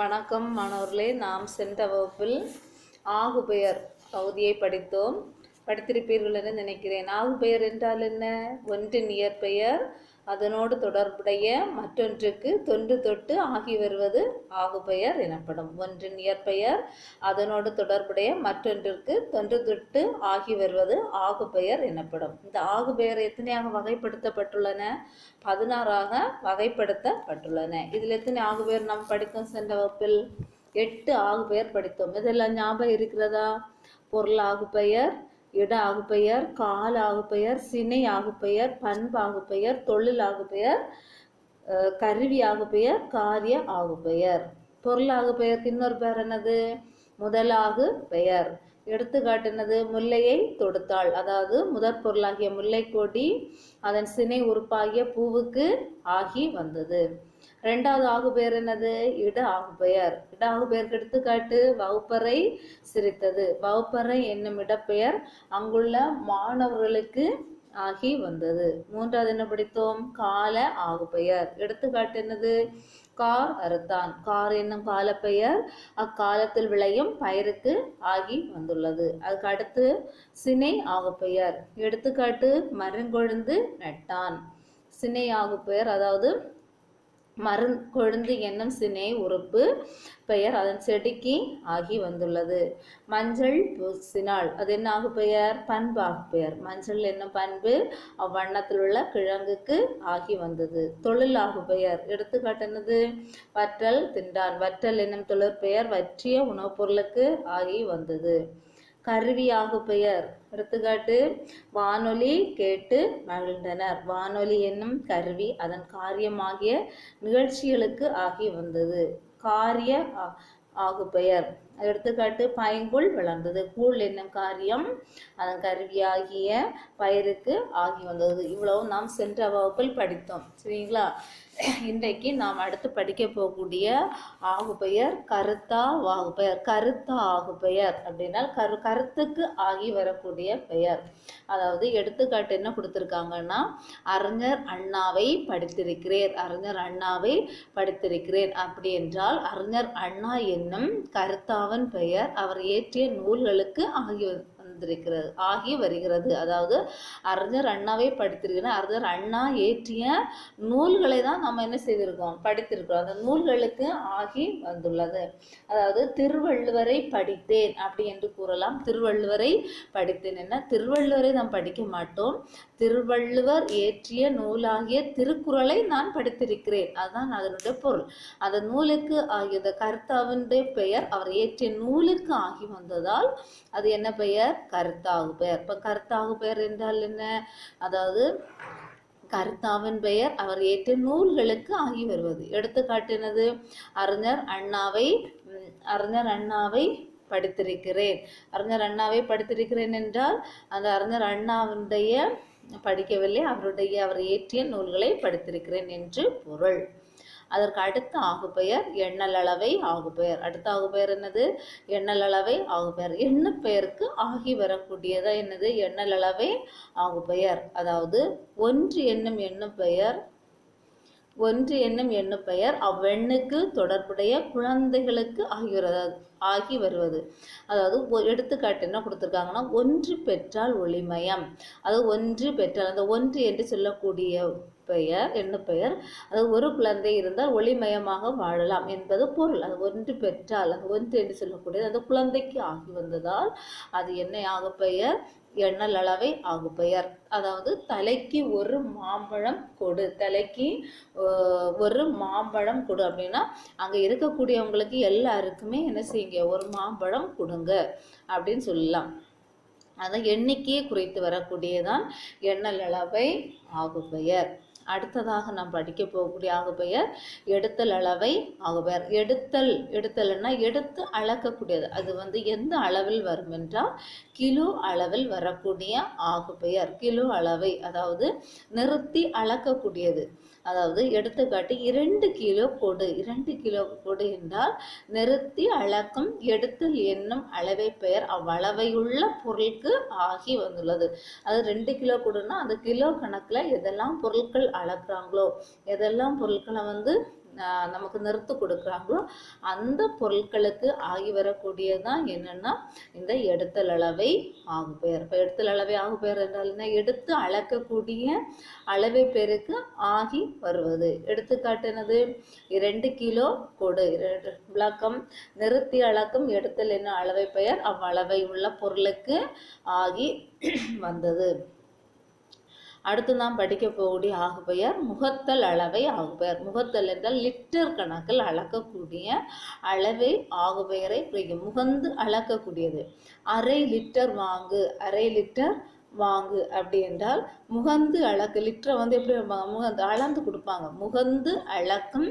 வணக்கம் மாணவர்களே, நாம் சென்ற வகுப்பில் ஆகுபெயர் பகுதியை படித்திருப்பீர்கள் என நினைக்கிறேன். ஆகுபெயர் என்றால் என்ன? ஒன்றின் இயற்பெயர் அதனோடு தொடர்புடைய மற்றொன்றுக்கு தொன்று தொட்டு ஆகி வருவது ஆகுபெயர் எனப்படும். ஒன்றின் இயற்பெயர் அதனோடு தொடர்புடைய மற்றொன்றிற்கு தொன்று தொட்டு ஆகி வருவது ஆகுபெயர் எனப்படும். இந்த ஆகுபெயர் எத்தனையாக வகைப்படுத்தப்பட்டுள்ளன? 16ஆக வகைப்படுத்தப்பட்டுள்ளன. இதில் எத்தனை ஆகுபெயர் நாம் படித்தோம்? சென்ற வகுப்பில் 8 ஆகுபெயர் படித்தோம். இதெல்லாம் ஞாபகம் இருக்கிறதா? பொருள் ஆகுபெயர், இட ஆகுபெயர், கால ஆகுபெயர், சினை ஆகுபெயர், பண்பு ஆகுபெயர், தொழில் ஆகுபெயர், கருவி ஆகுபெயர், காரிய ஆகுபெயர். பொருள் ஆகுபெயருக்கு இன்னொரு பெயர் என்னது? முதலாகு பெயர். எடுத்துக்காட்டு என்னது? முல்லையை தொடுத்தாள், அதாவது முதற் பொருளாகிய முல்லை கொடி அதன் சினை உறுப்பாகிய பூவுக்கு ஆகி வந்தது. இரண்டாவது ஆகுபெயர் என்னது? இட ஆகுபெயர். இட ஆகுபெயருக்கு எடுத்துக்காட்டு வகுப்பறை சிரித்தது. வகுப்பறை என்னும் இடப்பெயர் அங்குள்ள மாணவர்களுக்கு ஆகி வந்தது. மூன்றாவது என்ன படித்தோம்? கால ஆகுபெயர். எடுத்துக்காட்டு என்னது? கார் அறுத்தான். கார் என்னும் காலப்பெயர் அக்காலத்தில் விளையும் பயிருக்கு ஆகி வந்துள்ளது. அதுக்கு அடுத்து சினை ஆகுபெயர். எடுத்துக்காட்டு மரங்கொழுந்து நட்டான். சினை ஆகுபெயர் அதாவது மரங்கொழுந்து என்னும் சினை உறுப்பு பெயர் அதன் செடிக்கு ஆகி வந்துள்ளது. மஞ்சள் பூசினாள், அது என்ன ஆகுபெயர்? பண்பு ஆகுபெயர். மஞ்சள் என்னும் பண்பு அவ்வண்ணத்தில் உள்ள கிழங்குக்கு ஆகி வந்தது. தொழில் ஆகுபெயர். எடுத்துக்காட்டு என்னது? வற்றல் தின்றான். வற்றல் என்னும் தொழிற்பெயர் வற்றிய உணவுப் பொருளுக்கு ஆகி வந்தது. கருவி ஆகுபெயர். எடுத்துக்காட்டு வானொலி கேட்டு மகிழ்ந்தனர். வானொலி என்னும் கருவி அதன் காரியமாகிய நிகழ்ச்சிகளுக்கு ஆகி வந்தது. காரிய ஆகுபெயர். எடுத்துக்காட்டு பைங்குள் வளர்ந்தது. கூழ் என்னும் காரியம் அதன் கருவியாகிய பயிருக்கு ஆகி வந்தது. இவ்வளவு நாம் சென்ற வகுப்பில் படித்தோம். சரிங்களா? இன்றைக்கு நாம் அடுத்து படிக்க போகக்கூடிய ஆகுபெயர் கருத்தா ஆகுபெயர். கருத்தா ஆகுபெயர் அப்படின்னா கருத்துக்கு ஆகி வரக்கூடிய பெயர். அதாவது எடுத்துக்காட்டு என்ன கொடுத்துருக்காங்கன்னா, அறிஞர் அண்ணாவை படித்திருக்கிறேன். அறிஞர் அண்ணாவை படித்திருக்கிறேன் அப்படி என்றால் அறிஞர் அண்ணா என்னும் கருத்தாவின் பெயர் அவர் இயற்றிய நூல்களுக்கு ஆகி வருகிறது. அதாவது அறிஞர் அண்ணாவை படித்திருக்கிறேன். அறிஞர் அண்ணா இயற்றிய நூல்களை தான் நம்ம என்ன செய்திருக்கோம்? படித்திருக்கிறோம். அந்த நூல்களுக்கு ஆகி வந்துள்ளது. அதாவது திருவள்ளுவரை படித்தேன் அப்படி என்று கூறலாம். திருவள்ளுவரை படித்தேன் என்ன? திருவள்ளுவரை நாம் படிக்க மாட்டோம். திருவள்ளுவர் இயற்றிய நூலாகிய திருக்குறளை நான் படித்திருக்கிறேன். அதுதான் அதனுடைய பொருள். அந்த நூலுக்கு ஆகிய கர்த்தாவினுடைய பெயர் அவர் இயற்றிய நூலுக்கு ஆகி வந்ததால் அது என்ன பெயர்? கர்த்தாகு பெயர். இப்ப கர்த்தாகு பெயர் என்றால் என்ன? அதாவது கர்த்தாவின் பெயர் அவர் இயற்றிய நூல்களுக்கு ஆகி வருவது. எடுத்துக்காட்டு என்னது? அறிஞர் அண்ணாவை படித்திருக்கிறேன். அறிஞர் அண்ணாவை படித்திருக்கிறேன் என்றால் அந்த அறிஞர் அண்ணாவுடைய படிக்கவில்லை, அவர் இயற்றிய நூல்களை படித்திருக்கிறேன் என்று பொருள். அதற்கு அடுத்த ஆகுபெயர் எண்ணல் அளவை ஆகுபெயர். அடுத்த ஆகுபெயர் என்னது? எண்ணல் அளவை ஆகுபெயர். எண்ணு பெயருக்கு ஆகி வரக்கூடியதா என்னது? எண்ணல் அளவை ஆகுபெயர். அதாவது ஒன்று என்னும் எண்ணு பெயர் அவ்வெண்ணுக்கு தொடர்புடைய குழந்தைகளுக்கு ஆகி வருவது. அதாவது எடுத்துக்காட்டு என்ன கொடுத்துருக்காங்கன்னா, ஒன்று பெற்றால் ஒளிமயம். அது ஒன்று பெற்றால் அந்த ஒன்று என்று சொல்லக்கூடிய பெயர் எண்ணு பெயர். அது ஒரு குழந்தை இருந்தால் ஒளிமயமாக வாழலாம் என்பது பொருள். அது ஒன்று பெற்றால் அந்த ஒன்று என்று சொல்லக்கூடியது அந்த குழந்தைக்கு ஆகி வந்ததால் அது என்ன ஆகுபெயர்? எண்ணல் அளவை ஆகுபெயர். அதாவது தலைக்கு ஒரு மாம்பழம் கொடு, தலைக்கு ஒரு மாம்பழம் கொடு அப்படின்னா அங்க இருக்கக்கூடியவங்களுக்கு எல்லாருக்குமே என்ன செய்யுங்க? ஒரு மாம்பழம் கொடுங்க அப்படின்னு சொல்லலாம். அதான் எண்ணிக்கையை குறித்து வரக்கூடியதான் எண்ணல் அளவை ஆகுபெயர். அடுத்ததாக நாம் படிக்க போகக்கூடிய ஆகுபெயர் எடுத்தல் அளவை ஆகுபெயர். எடுத்தல்னா எடுத்து அளக்கக்கூடியது. அது எந்த அளவில் வரும் என்றால் கிலோ அளவில் வரக்கூடிய ஆகுபெயர். கிலோ அளவை அதாவது நிறுத்தி அளக்கக்கூடியது. அதாவது எடுத்துக்காட்டு 2 கிலோ கொடு. 2 கிலோ கொடு என்றால் நிறுத்தி அளக்கும் எடுத்தல் என்னும் அளவை பெயர் அவ்வளவையுள்ள பொருளுக்கு ஆகி வந்துள்ளது. அது 2 கிலோ கொடுன்னா அந்த கிலோ கணக்குல எதெல்லாம் பொருட்கள் அளக்குறாங்களோ, எதெல்லாம் பொருட்களை நமக்கு நிறுத்து கொடுக்குறாங்களோ அந்த பொருட்களுக்கு ஆகி வரக்கூடியதான் என்னன்னா இந்த எடுத்தல் அளவை ஆகுபெயர். இப்போ எடுத்தல் அளவை ஆகுபெயர் என்றால் என்ன? எடுத்து அளக்கக்கூடிய அளவை பெயருக்கு ஆகி வருவது. எடுத்துக்காட்டு என்னது? 2 கிலோ கொடு. விளக்கம்: நிறுத்தி அளக்கும் எடுத்தல் என்ன அளவை பெயர், அவ்வளவை உள்ள பொருளுக்கு ஆகி வந்தது. அடுத்து நாம் படிக்க போகக்கூடிய ஆகுபெயர் முகத்தல் அளவை ஆகுபெயர். முகத்தல் என்றால் லிட்டர் கணக்கில் அளக்கக்கூடிய அளவை ஆகுபெயரை குறிக்கும். முகந்து அளக்கக்கூடியது. 1/2 லிட்டர் வாங்கு, 1/2 லிட்டர் வாங்கு அப்படி என்றால் முகந்து அளக்கு. லிட்டரை எப்படி முகந்து அளந்து கொடுப்பாங்க. முகந்து அளக்கும்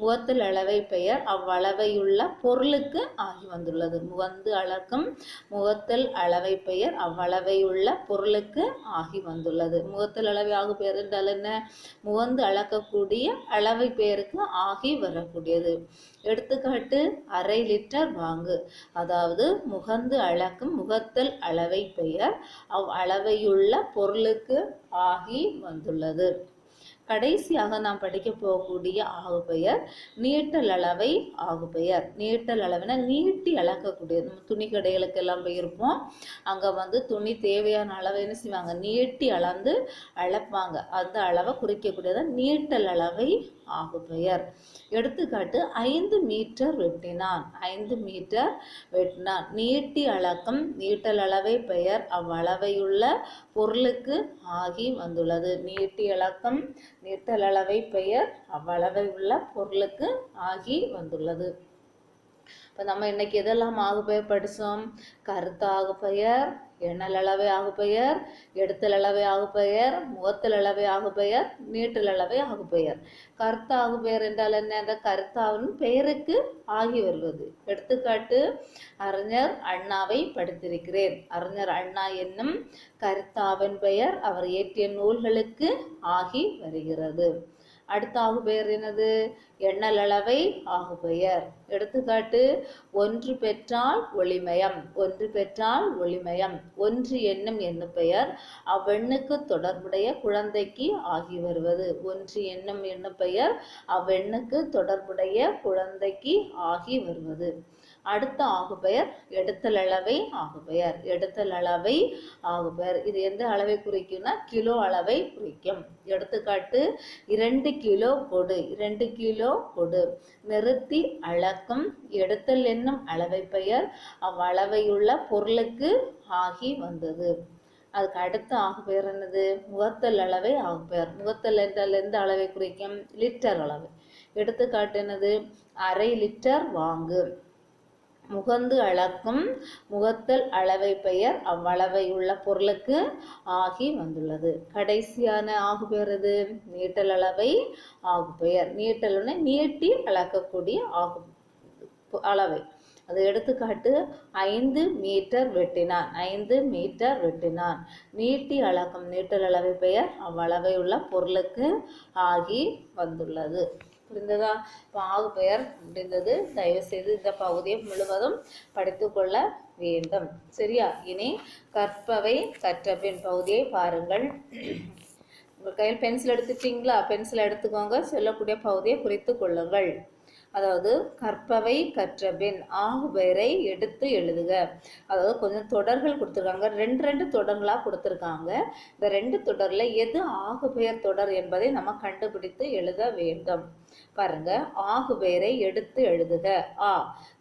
முகத்தல் அளவை பெயர் அவ்வளவையுள்ள பொருளுக்கு ஆகி வந்துள்ளது. முகந்து அளக்கும் முகத்தல் அளவை பெயர் அவ்வளவையுள்ள பொருளுக்கு ஆகி வந்துள்ளது. முகத்தல் அளவை ஆகு பெயர் என்றால் என்ன? முகந்து அளக்கக்கூடிய அளவை பெயருக்கு ஆகி வரக்கூடியது. எடுத்துக்காட்டு: 1/2 லிட்டர் வாங்கு. அதாவது முகந்து அளக்கும் முகத்தல் அளவை பெயர் அவ்வளவையுள்ள பொருளுக்கு ஆகி வந்துள்ளது. கடைசியாக நாம் படிக்க போகக்கூடிய ஆகுபெயர் நீட்டல் அளவை ஆகுபெயர். நீட்டல் அளவுனா நீட்டி அளக்கக்கூடியது. நம்ம துணி கடைகளுக்கு எல்லாம் போயிருப்போம். அங்கே துணி தேவையான அளவை என்ன செய்வாங்க? நீட்டி அளந்து அளப்பாங்க. அந்த அளவை குறிக்கக்கூடியது நீட்டல் அளவை ஆகுபெயர். எடுத்துக்காட்டு: 5 மீட்டர் வெட்டினான். 5 மீட்டர் வெட்டினான். நீட்டி அளக்கும் நீட்டல் அளவை பெயர் அவ்வளவையுள்ள பொருளுக்கு ஆகி வந்துள்ளது. நீட்டி அளக்கும் நீட்டல் அளவை பெயர் அவ்வளவை உள்ள பொருளுக்கு ஆகி வந்துள்ளது. இப்போ நம்ம இன்னைக்கு எதெல்லாம் ஆகுபெயர் படித்தோம்? கருத்து ஆகுபெயர், எண்ணல் அளவை ஆகுபெயர், எடுத்தல் அளவை ஆகுபெயர், முகத்தல் அளவை ஆகுபெயர், நீட்டல் அளவை ஆகுபெயர். கருத்து ஆகுபெயர் என்றால் என்ன? அந்த கருத்தாவின் பெயருக்கு ஆகி வருவது. எடுத்துக்காட்டு: அறிஞர் அண்ணாவை படித்திருக்கிறேன். அறிஞர் அண்ணா என்னும் கருத்தாவின் பெயர் அவர் இயற்றிய நூல்களுக்கு ஆகி வருகிறது. அடுத்த ஆகுபெயர் என்னது? எண்ணல் அளவை ஆகுபெயர். எடுத்துக்காட்டு: ஒன்று பெற்றால் ஒளிமயம். ஒன்று பெற்றால் ஒளிமயம். ஒன்று எண்ணும் எண்ணு பெயர் அவ்வெண்ணுக்கு தொடர்புடைய குழந்தைக்கு ஆகி வருவது. ஒன்று எண்ணும் எண்ணு பெயர் அவ்வெண்ணுக்கு தொடர்புடைய குழந்தைக்கு ஆகி வருவது. அடுத்த ஆகுபெயர் எடுத்தல் அளவை ஆகுபெயர். எடுத்தல் அளவை ஆகுபெயர் இது எந்த அளவை குறிக்கும்னா கிலோ அளவை குறிக்கும். எடுத்துக்காட்டு: 2 கிலோ கொடு. 2 கிலோ கொடு. நிறுத்தி அளக்கும் எடுத்தல் என்னும் அளவை பெயர் அவ்வளவையுள்ள பொருளுக்கு ஆகி வந்தது. அதுக்கு அடுத்த ஆகுபெயர் என்னது? முகத்தல் அளவை ஆகுபெயர். முகத்தல் என்றால் எந்த அளவை குறிக்கும்? லிட்டர் அளவு. எடுத்துக்காட்டு என்னது? 1/2 லிட்டர் வாங்கு. முகந்து அளக்கும் முகத்தல் அளவை பெயர் அவ்வளவை உள்ள பொருளுக்கு ஆகி வந்துள்ளது. கடைசியான ஆகுபெயர் இது நீட்டல் அளவை ஆகுபெயர். நீட்டல்னா நீட்டி அளக்கக்கூடிய அளவை. அது எடுத்துக்காட்டு: 5 மீட்டர் வெட்டினான். 5 மீட்டர் வெட்டினான். நீட்டி அளக்கும் நீட்டல் அளவை பெயர் அவ்வளவை உள்ள பொருளுக்கு ஆகி வந்துள்ளது. புரிந்ததா? இப்போ ஆகுபெயர் அப்படின்றது தயவு செய்து இந்த பகுதியை முழுவதும் படித்து கொள்ள வேண்டும். சரியா? இனி கற்பவை கற்றபின் பகுதியை பாருங்கள். உங்கள் கையில் பென்சில் எடுத்துட்டீங்களா? பென்சில் எடுத்துக்கோங்க. சொல்லக்கூடிய பகுதியை குறித்து கொள்ளுங்கள். அதாவது கற்பவை கற்றபின் ஆகுபெயரை எடுத்து எழுதுக. அதாவது கொஞ்சம் தொடர்கள் கொடுத்துருக்காங்க. 2 தொடர்களாக கொடுத்துருக்காங்க. இந்த 2 தொடரில் எது ஆகுபெயர் தொடர் என்பதை நம்ம கண்டுபிடித்து எழுத வேண்டும். பாருங்க, ஆகுபெயரை எடுத்து எழுதுக.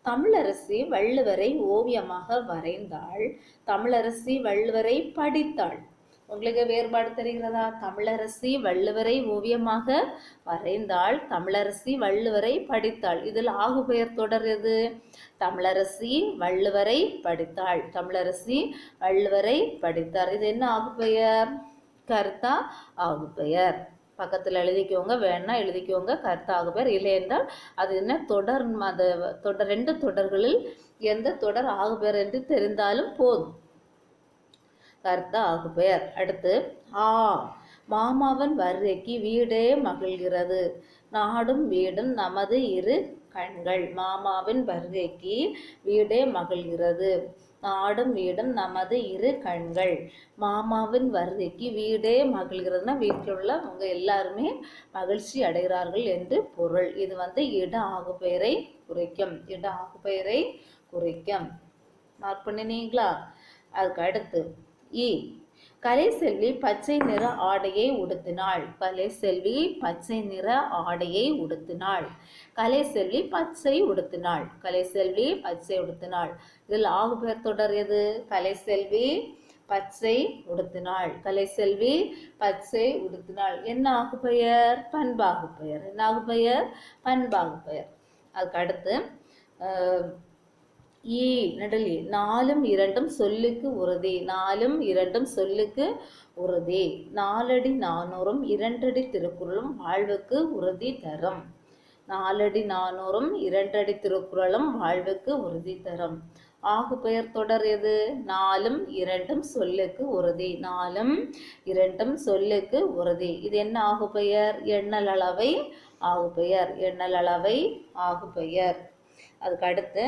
தமிழரசி வள்ளுவரை ஓவியமாக வரைந்தாள். தமிழரசி வள்ளுவரை படித்தாள். உங்களுக்கு வேறுபாடு தெரிகிறதா? தமிழரசி வள்ளுவரை ஓவியமாக வரைந்தாள். தமிழரசி வள்ளுவரை படித்தாள். இதில் ஆகுபெயர் தொடர் எது? தமிழரசி வள்ளுவரை படித்தாள். தமிழரசி வள்ளுவரை படித்தார். இது என்ன ஆகுபெயர்? கர்த்தா ஆகுபெயர். பக்கத்தில் எழுதிக்கோங்க, வேணா எழுதிக்கோங்க. கர்த்தா ஆகுபெயர். இல்லை என்றால் அது என்ன தொடர்? அது 2 தொடர்களில் எந்த தொடர் ஆகுபெயர் என்று தெரிந்தாலும் போதும். கர்த்தா ஆகுபெயர். அடுத்து மாமாவன் வருகைக்கு வீடே மகிழ்கிறது. நாடும் வீடும் நமது இரு கண்கள். மாமாவின் வருகைக்கு வீடே மகிழ்கிறது. நாடும் வீடும் நமது இரு கண்கள். மாமாவின் வருகைக்கு வீடே மகிழ்கிறதுனா வீட்டில் உள்ள அவங்க எல்லாருமே மகிழ்ச்சி அடைகிறார்கள் என்று பொருள். இது இட ஆகுபெயரை குறிக்கும். இட ஆகுபெயரை குறிக்கும். மார்க் பண்ணினீங்களா? அதுக்கு அடுத்து கலைசெல்வி பச்சை நிற ஆடையை உடுத்தினாள். கலைசெல்வி பச்சை நிற ஆடையை உடுத்தினாள். கலைசெல்வி பச்சை உடுத்தினாள். கலைசெல்வி பச்சை உடுத்தினாள். இதில் ஆகுபெயர் தொடர் எது? கலைசெல்வி பச்சை உடுத்தினாள். கலைசெல்வி பச்சை உடுத்தினாள். என்ன ஆகுபெயர்? பண்பாகுபெயர். என்ன ஆகுபெயர்? பண்பாகுபெயர். அதுக்கு அடுத்து நெடலி. நாலும் இரண்டும் சொல்லுக்கு உறுதி. நாலும் இரண்டும் சொல்லுக்கு உறுதி. 4 அடி 400 2 அடி திருக்குறளும் வாழ்வுக்கு உறுதி தரும். 4 அடி 400 2 அடி திருக்குறளும் வாழ்வுக்கு உறுதி தரும். ஆகுபெயர் தொடர் எது? நாலும் இரண்டும் சொல்லுக்கு உறுதி. நாலும் இரண்டும் சொல்லுக்கு உறுதி. இது என்ன ஆகுபெயர்? எண்ணல் அளவை ஆகுபெயர். எண்ணல் அளவை ஆகுபெயர். அதுக்கு அடுத்து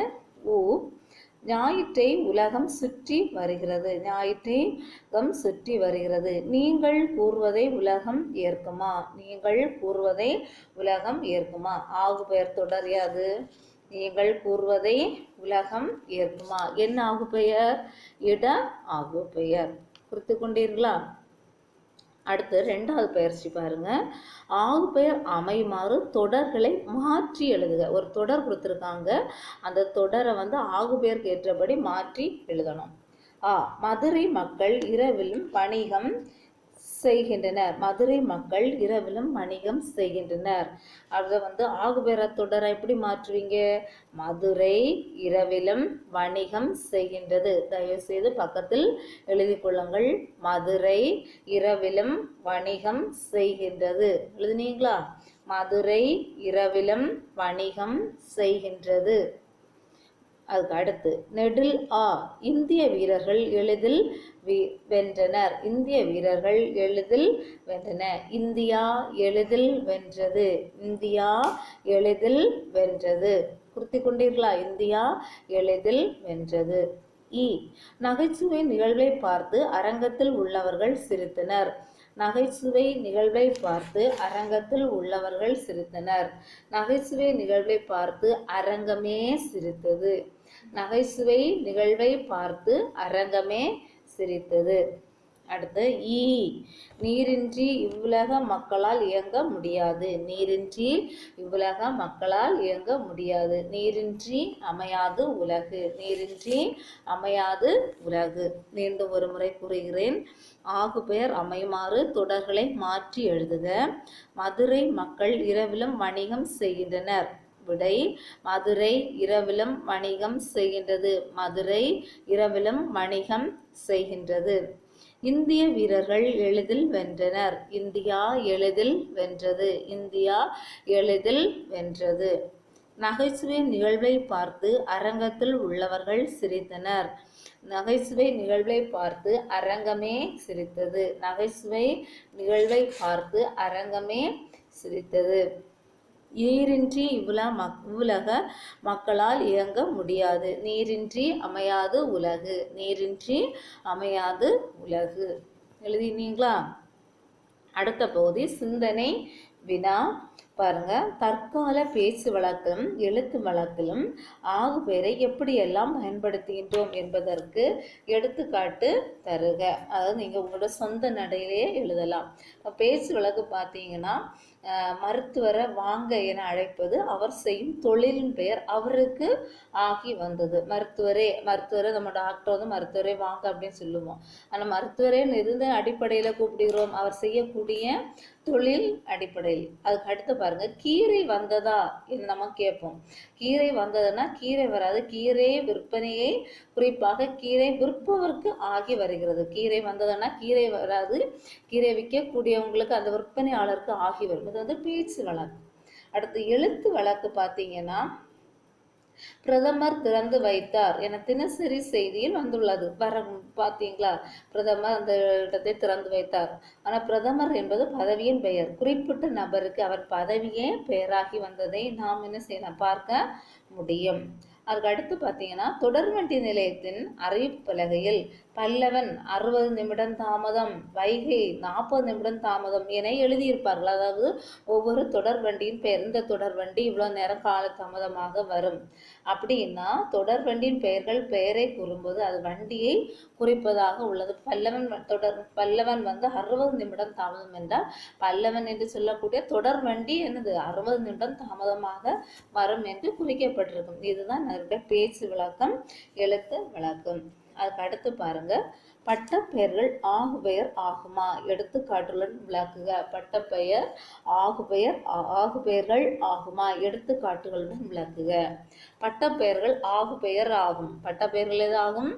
ஞாயிற்றை உலகம் சுற்றி வருகிறது. ஞாயிற்றை உலகம் சுற்றி வருகிறது. நீங்கள் கூறுவதை உலகம் ஏற்குமா? நீங்கள் கூறுவதை உலகம் ஏற்குமா? ஆகுபெயர் தொடர் யாது? நீங்கள் கூறுவதை உலகம் ஏற்குமா? என்ன ஆகுபெயர்? இட ஆகுபெயர். குறித்து கொண்டீர்களா? அடுத்து 2வது பயிற்சி பாருங்க. ஆகுபெயர் அமைமாறு தொடர்களை மாற்றி எழுதுக. ஒரு தொடர் கொடுத்துருக்காங்க. அந்த தொடரை ஆகுபெயருக்கு ஏற்றபடி மாற்றி எழுதணும். மதுரை மக்கள் இரவிலும் வணிகம் செய்கின்றனர். மதுரை மக்கள் இரவிலும் வணிகம் செய்கின்றனர். அதை ஆகுபெயர் தொடரை எப்படி மாற்றுவீங்க? மதுரை இரவிலும் வணிகம் செய்கின்றது. தயவு செய்து பக்கத்தில் எழுதி கொள்ளுங்கள். மதுரை இரவிலும் வணிகம் செய்கின்றது. எழுதுனீங்களா? மதுரை இரவிலும் வணிகம் செய்கின்றது. அதுக்கு அடுத்து நெடில் இந்திய வீரர்கள் எளிதில் வென்றனர். இந்திய வீரர்கள் எளிதில் வென்றனர். இந்தியா எளிதில் வென்றது. இந்தியா எளிதில் வென்றது. குறித்து கொண்டீர்களா? இந்தியா எளிதில் வென்றது. நகைச்சுவை நிகழ்வை பார்த்து அரங்கத்தில் உள்ளவர்கள் சிரித்தனர். நகைச்சுவை நிகழ்வை பார்த்து அரங்கத்தில் உள்ளவர்கள் சிரித்தனர். நகைச்சுவை நிகழ்வை பார்த்து அரங்கமே சிரித்தது. நகைச்சுவை நிகழ்வை பார்த்து அரங்கமே சிரித்தது. அடுத்து நீரின்றி இவ்வுலக மக்களால் இயங்க முடியாது. நீரின்றி இவ்வுலக மக்களால் இயங்க முடியாது. நீரின்றி அமையாது உலகு. நீரின்றி அமையாது உலகு. மீண்டும் ஒரு முறை கூறுகிறேன். ஆகுபெயர் அமைமாறு தொடர்களை மாற்றி எழுதுக. மதுரை மக்கள் இரவிலும் வணிகம் செய்கின்றனர். விடை மதுரை இரவிலும் வணிகம் செய்கின்றது. மதுரை இரவிலும் வணிகம் செய்கின்றது. இந்திய வீரர்கள் எளிதில் வென்றனர். இந்தியா எளிதில் வென்றது. இந்தியா எளிதில் வென்றது. நகைச்சுவை நிகழ்வை பார்த்து அரங்கத்தில் உள்ளவர்கள் சிரித்தனர். நகைச்சுவை நிகழ்வை பார்த்து அரங்கமே சிரித்தது. நகைச்சுவை நிகழ்வை பார்த்து அரங்கமே சிரித்தது. நீரின்றி இவ்வுலக மக்களால் இயங்க முடியாது. நீரின்றி அமையாது உலகு. நீரின்றி அமையாது உலகு. எழுதினீங்களா? அடுத்த பகுதி சிந்தனை வினா. பாருங்க. தற்கால பேச்சு வழக்கிலும் எழுத்து வழக்கிலும் ஆகுபெயரை எப்படியெல்லாம் பயன்படுத்துகின்றோம் என்பதற்கு எடுத்துக்காட்டு தருக. அதாவது நீங்கள் உங்களோட சொந்த நடையிலேயே எழுதலாம். பேச்சு வழக்கு பார்த்தீங்கன்னா மருத்துவரை வாங்க என அழைப்பது அவர் செய்யும் தொழிலின் பெயர் அவருக்கு ஆகி வந்தது. மருத்துவரே நம்ம டாக்டர் மருத்துவரே வாங்க அப்படின்னு சொல்லுவோம். ஆனால் மருத்துவரே இருந்த அடிப்படையில் கூப்பிடுகிறோம் அவர் செய்யக்கூடிய தொழில் அடிப்படையில். அதுக்கு அடுத்து பாருங்க. கீரை வந்ததா என்று நம்ம கேட்போம். கீரை வந்ததுன்னா கீரை வராது. கீரை விற்பனையை குறிப்பாக கீரை விற்பவருக்கு ஆகி வருகிறது. கீரை வந்ததுன்னா கீரை வராது. கீரை விற்கக்கூடியவங்களுக்கு அந்த விற்பனையாளருக்கு ஆகி வரும். இது பேச்சு வழக்கு. அடுத்து எழுத்து வழக்கு பார்த்தீங்கன்னா பிரதமர் திறந்து வைத்தார் என தினசரி செய்தியில் வந்துள்ளது. பார்த்தீங்களா, பிரதமர் அந்த இடத்தை திறந்து வைத்தார். ஆனால் பிரதமர் என்பது பதவியின் பெயர். குறிப்பிட்ட நபருக்கு அவர் பதவியே பெயராகி வந்ததை நாம் என்ன செய்யலாம், பார்க்க முடியும். அதுக்கு அடுத்து பார்த்தீங்கன்னா, தொடர்வண்டி நிலையத்தின் அறிவிப்பு பலகையில் பல்லவன் 60 நிமிடம் தாமதம், வைகை 40 நிமிடம் தாமதம் என எழுதியிருப்பார்கள். அதாவது ஒவ்வொரு தொடர்வண்டியின் பெயர், இந்த தொடர்வண்டி இவ்வளோ நேரம் கால தாமதமாக வரும் அப்படின்னா, தொடர்வண்டியின் பெயரை கூறும்போது அது வண்டியை குறிப்பதாக உள்ளது. பல்லவன் வந்து 60 நிமிடம் தாமதம் என்றால் பல்லவன் என்று சொல்லக்கூடிய தொடர்வண்டி என்னது 60 நிமிடம் தாமதமாக வரும் என்று குறிக்கப்பட்டிருக்கும். இதுதான் பேச்சு விளக்கம், எழுத்து விளக்கம். அதுக்கு அடுத்து பாருங்க, பட்டப்பெயர்கள் ஆகுபெயர் ஆகுமா, எடுத்துக்காட்டுடன் விளக்குக. பட்டப்பெயர் ஆகுபெயர்கள் ஆகுமா, எடுத்துக்காட்டுகளுடன் விளக்குக. பட்டப்பெயர்கள் ஆகுபெயர் ஆகும். பட்டப்பெயர்கள் எதாகும்,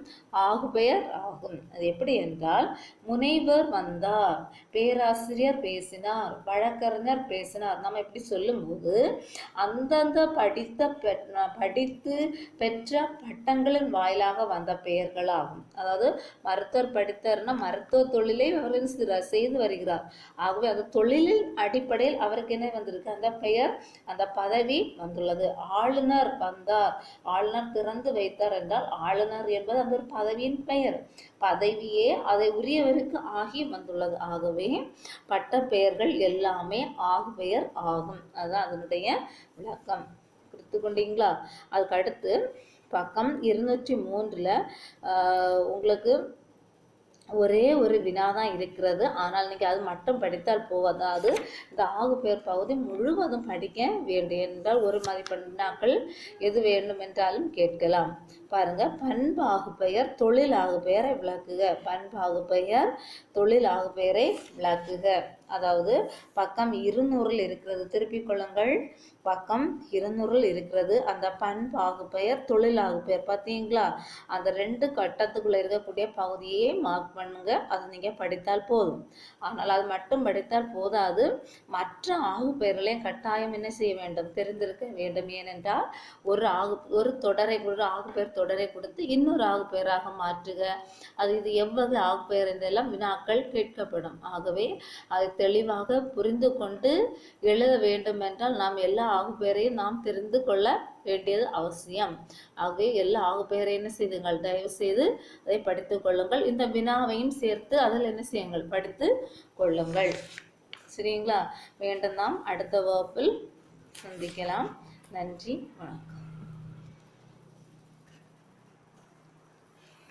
ஆகுபெயர் ஆகும். அது எப்படி என்றால், முனைவர் வந்தார், பேராசிரியர் பேசினார், வழக்கறிஞர் பேசினார். நம்ம எப்படி சொல்லும்போது அந்தந்த படித்து பெற்ற பட்டங்களின் வாயிலாக வந்த பெயர்கள் ஆகும். அதாவது மருத்துவர் படித்தார்னா மருத்துவ தொழிலை அவர் செய்து வருகிறார். ஆகவே அந்த தொழிலின் அடிப்படையில் அவருக்கு என்ன வந்திருக்கு, அந்த பெயர், அந்த பதவி வந்துள்ளது. ஆளுநர் வந்தார், ஆளுநர் திறந்து வைத்தார் என்றால் ஆளுநர் என்பது அந்த ஒரு பதவியின் பெயர். பதவியே அதை உரியவருக்கு ஆகி வந்துள்ளது. ஆகவே பட்ட பெயர்கள் எல்லாமே ஆகுபெயர் ஆகும். அதுதான் அதனுடைய விளக்கம். கொடுத்து கொண்டீங்களா? அதுக்கு அடுத்து பக்கம் 203ல் உங்களுக்கு ஒரே ஒரு வினா தான் இருக்கிறது. ஆனால் நீங்கள் அது மட்டும் படித்தால் போவதாது. இந்த ஆகுபெயர் பகுதி முழுவதும் படிக்க வேண்டும் என்றால் ஒரு மதிப்பெண் வினாக்கள் எது வேண்டும் என்றாலும் கேட்கலாம். பாருங்க, பண்பாகு பெயர் தொழிலாகு பெயரை விளக்குக. பண்பாகு பெயர் தொழிலாகு பெயரை விளக்குக. அதாவது பக்கம் 200ல் இருக்கிறது, திருப்பிக் கொள்ளுங்கள். பக்கம் 200ல் இருக்கிறது. அந்த பண்பாகு பெயர் தொழிலாகு பெயர் பார்த்தீங்களா, அந்த 2 கட்டத்துக்குள்ள இருக்கக்கூடிய பகுதியே மார்க் பண்ணுங்க. அதை நீங்க படித்தால் போதும். ஆனால் அது மட்டும் படித்தால் போதாது, மற்ற ஆகு பெயர்களையும் கட்டாயம் என்ன செய்ய வேண்டும், தெரிந்திருக்க வேண்டும். ஏனென்றால் ஒரு ஆகு பெயர் தொடரை கொடுத்து இன்னொரு ஆகு பெயராக மாற்றுக, அது இது எவ்வகை ஆகு பெயர் என்றெல்லாம் வினாக்கள் கேட்கப்படும். ஆகவே அதை தெளிவாக புரிந்து கொண்டு எழுத வேண்டும் என்றால் நாம் எல்லா ஆகு பெயரையும் நாம் தெரிந்து கொள்ள வேண்டியது அவசியம். ஆகவே எல்லா ஆகு பெயரை என்ன செய்துங்கள், தயவு செய்து அதை படித்துக் கொள்ளுங்கள். இந்த வினாவையும் சேர்த்து அதில் என்ன செய்யுங்கள், படித்து கொள்ளுங்கள். சரிங்களா? மீண்டும் நாம் அடுத்த வகுப்பில் சந்திக்கலாம். நன்றி, வணக்கம்.